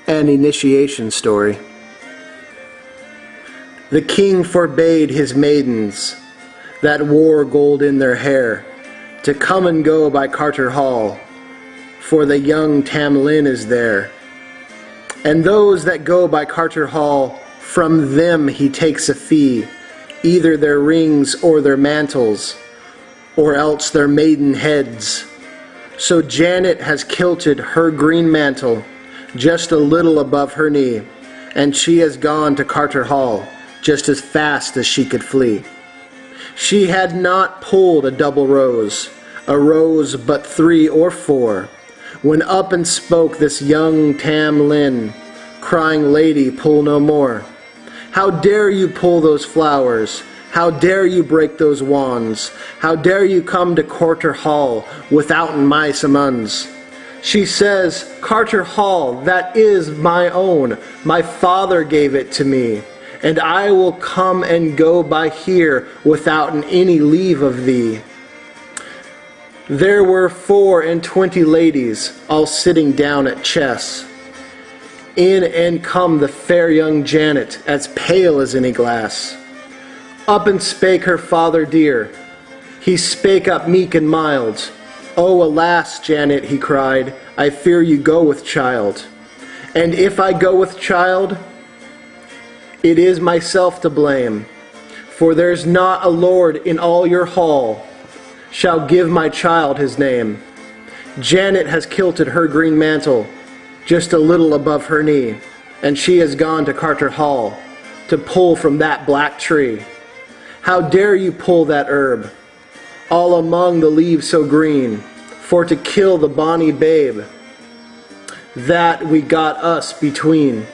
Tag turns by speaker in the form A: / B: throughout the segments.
A: An initiation story. The king forbade his maidens that wore gold in their hair to come and go by Carter Hall, for the young Tam Lin is there. And those that go by Carter Hall, from them he takes a fee, either their rings or their mantles, or else their maiden heads. So Janet has kilted her green mantle just a little above her knee, and she has gone to Carter Hall just as fast as she could flee. She had not pulled a double rose, a rose but 3 or 4, when up and spoke this young Tam Lin, crying, "Lady, pull no more. How dare you pull those flowers? How dare you break those wands? How dare you come to Carter Hall withouten my summons?" She says, "Carter Hall, that is my own. My father gave it to me, and I will come and go by here withouten any leave of thee." There were 24 ladies, all sitting down at chess. In and come the fair young Janet, as pale as any glass. Up and spake her father dear. He spake up meek and mild. "Oh, alas, Janet," he cried, "I fear you go with child. And if I go with child, it is myself to blame. For there's not a lord in all your hall shall give my child his name. Janet has kilted her green mantle just a little above her knee, and she has gone to Carter Hall to pull from that black tree. How dare you pull that herb, all among the leaves so green, for to kill the bonny babe that we got us between?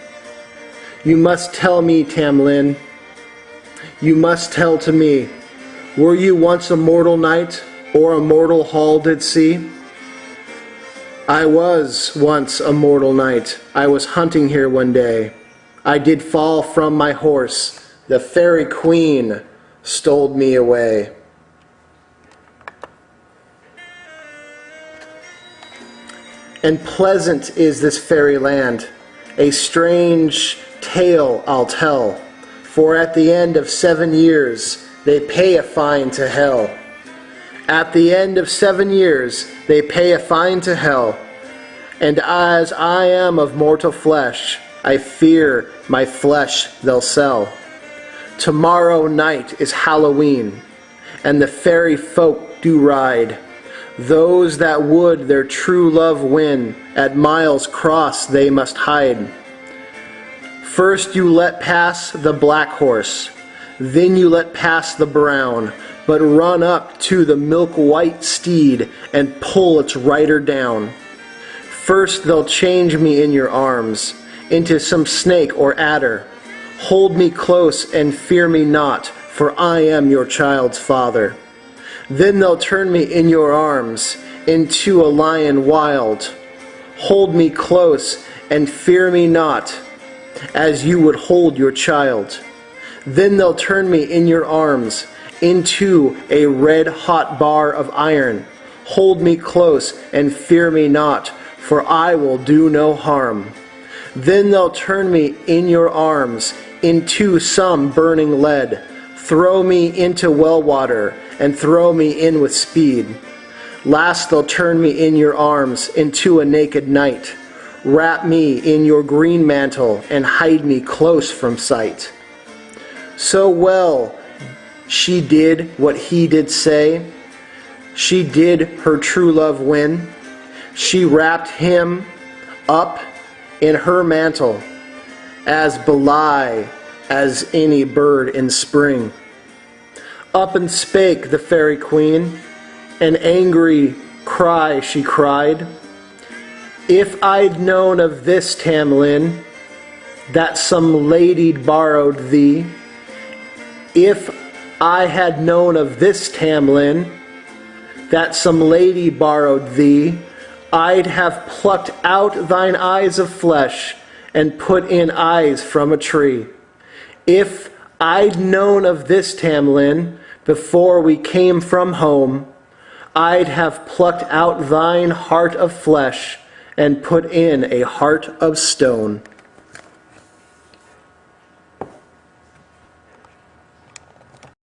A: You must tell me, Tam Lin, you must tell to me, were you once a mortal knight, or a mortal hall did see?" "I was once a mortal knight. I was hunting here one day. I did fall from my horse. The fairy queen stole me away." And pleasant is this fairy land. A strange tale I'll tell, for at the end of 7 years they pay a fine to hell. At the end of 7 years they pay a fine to hell, and as I am of mortal flesh, I fear my flesh they'll sell. Tomorrow night is Halloween, and the fairy folk do ride. Those that would their true love win, at Miles Cross they must hide. First you let pass the black horse, then you let pass the brown, but run up to the milk-white steed and pull its rider down. First they'll change me in your arms into some snake or adder. Hold me close and fear me not, for I am your child's father. Then they'll turn me in your arms into a lion wild. Hold me close and fear me not, as you would hold your child. Then they'll turn me in your arms into a red-hot bar of iron. Hold me close and fear me not, for I will do no harm. Then they'll turn me in your arms into some burning lead. Throw me into well water and throw me in with speed. Last they'll turn me in your arms into a naked night. Wrap me in your green mantle and hide me close from sight. So well she did what he did say. She did her true love win. She wrapped him up in her mantle, as blithe as any bird in spring. Up and spake the fairy queen, an angry cry she cried. "If I'd known of this, Tam Lin, that some lady'd borrowed thee, if I had known of this, Tam Lin, that some lady borrowed thee, I'd have plucked out thine eyes of flesh and put in eyes from a tree. If I'd known of this, Tam Lin, before we came from home, I'd have plucked out thine heart of flesh and put in a heart of stone.